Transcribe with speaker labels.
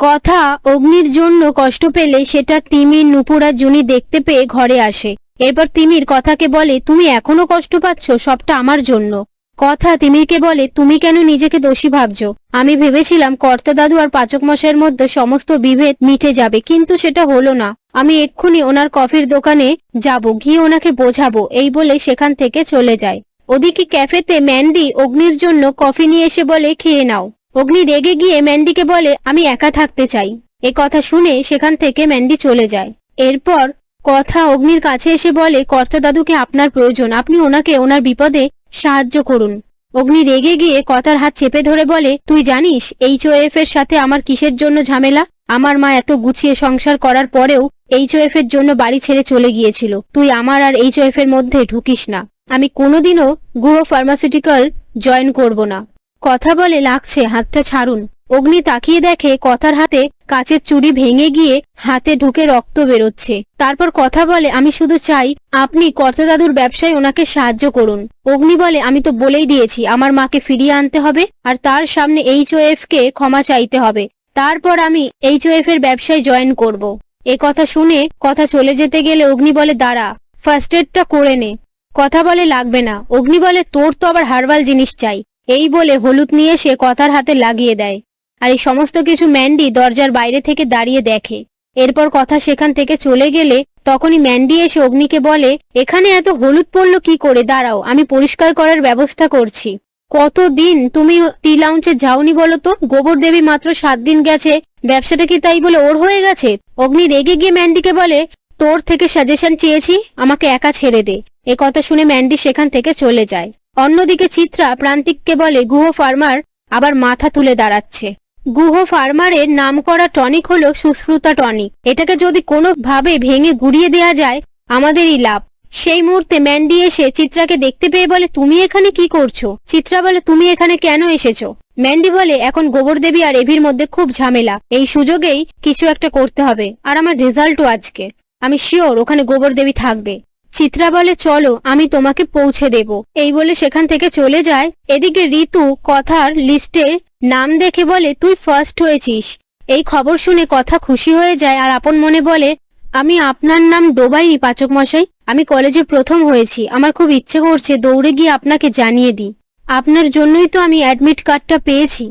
Speaker 1: কথা অগ্নির জন্য কষ্ট পেলে সেটা তিমির, নুপুর আর জুনি দেখতে পেয়ে ঘরে আসে। এরপর তিমির কথাকে বলে, তুমি এখনো কষ্ট পাচ্ছ, সবটা আমার জন্য। কথা তিমিরকে বলে, তুমি কেন নিজেকে দোষী ভাবছো? আমি ভেবেছিলাম কর্তা দাদু আর পাচক মশাইয়ের মধ্যে সমস্ত বিভেদ মিটে যাবে, কিন্তু সেটা হলো না। আমি এক্ষুনি ওনার কফির দোকানে যাব, গিয়ে ওনাকে বোঝাবো। এই বলে সেখান থেকে চলে যায়। ওদিকে ক্যাফেতে ম্যান্ডি অগ্নির জন্য কফি নিয়ে এসে বলে, খেয়ে নাও। অগ্নি রেগে গিয়ে ম্যান্ডিকে বলে, আমি একা থাকতে চাই। এ কথা শুনে সেখান থেকে ম্যান্ডি চলে যায়। এরপর কথা অগ্নির কাছে এসে বলে, কর্তা দাদুকে আপনার প্রয়োজন, আপনি ওনাকে ওনার বিপদে সাহায্য করুন। অগ্নি রেগে গিয়ে কথার হাত চেপে ধরে বলে, তুই জানিস HOF এর সাথে আমার কিসের জন্য ঝামেলা? আমার মা এত গুছিয়ে সংসার করার পরেও HOF এর জন্য বাড়ি ছেড়ে চলে গিয়েছিল। তুই আমার আর HOF এর মধ্যে ঢুকিস না। আমি কোনোদিনও গুহ ফার্মাসিউটিক্যাল জয়েন করব না। কথা বলে, লাগছে, হাতটা ছাড়ুন। অগ্নি তাকিয়ে দেখে কথার হাতে কাচের চুড়ি ভেঙে গিয়ে হাতে ঢুকে রক্ত বেরোচ্ছে। তারপর কথা বলে, আমি শুধু চাই আপনি কর্তা দাদুর ব্যবসায় ওনাকে সাহায্য করুন। অগ্নি বলে, আমি তো বলেই দিয়েছি আমার মাকে ফিরিয়ে আনতে হবে, আর তার সামনে HOF কে ক্ষমা চাইতে হবে। তারপর আমি HOF এর ব্যবসায় জয়েন করব। এ কথা শুনে কথা চলে যেতে গেলে অগ্নি বলে, দাঁড়া, ফার্স্ট এডটা করে নে। কথা বলে, লাগবে না। অগ্নি বলে, তোর তো আবার হার্বাল জিনিস চাই। এই বলে হলুদ নিয়ে সে কথার হাতে লাগিয়ে দেয়। আর এই সমস্ত কিছু ম্যান্ডি দরজার বাইরে থেকে দাঁড়িয়ে দেখে। এরপর কথা সেখান থেকে চলে গেলে তখনই ম্যান্ডি এসে অগ্নিকে বলে, এখানে এত হলুদ পড়লো কি করে? দাঁড়াও, আমি পরিষ্কার করার ব্যবস্থা করছি। কতদিন তুমি টি লাউঞ্জে যাওনি বলো তো? গোবর দেবী মাত্র 7 দিন গেছে, ব্যবসাটা কি তাই বলে ওর হয়ে গেছে? অগ্নি রেগে গিয়ে ম্যান্ডিকে বলে, তোর থেকে সাজেশন চেয়েছি, আমাকে একা ছেড়ে দে। এ কথা শুনে ম্যান্ডি সেখান থেকে চলে যায়। অন্যদিকে চিত্রা প্রান্তিককে বলে, গুহ ফার্মার আবার মাথা তুলে দাঁড়াচ্ছে। গুহ ফার্মারের নাম করা টনিক হলো সুশ্রুতা টনিক। এটাকে যদি কোনোভাবে ভেঙে গুড়িয়ে দেয়া যায় আমাদেরই লাভ। সেই মুহূর্তে ম্যান্ডি এসে চিত্রাকে দেখতে পেয়ে বলে, তুমি এখানে কি করছো? চিত্রা বলে, তুমি এখানে কেন এসেছো? ম্যান্ডি বলে, এখন গোবর দেবী আর এভির মধ্যে খুব ঝামেলা, এই সুযোগেই কিছু একটা করতে হবে। আর আমার রেজাল্টও আজকে, আমি শিওর ওখানে গোবর দেবী থাকবে। চিত্রা বলে, চলো, আমি তোমাকে পৌঁছে দেব। এই বলে সেখান থেকে চলে যায়। এদিকে ঋতু কথার লিস্টে নাম দেখে বলে, তুই ফার্স্ট হয়েছিস। এই খবর শুনে কথা খুশি হয়ে যায় আর আপন মনে বলে, আমি আপনার নাম ডোবাইনি পাচক মশাই, আমি কলেজে প্রথম হয়েছি। আমার খুব ইচ্ছে করছে দৌড়ে গিয়ে আপনাকে জানিয়ে দিই। আপনার জন্যই তো আমি অ্যাডমিট কার্ডটা পেয়েছি।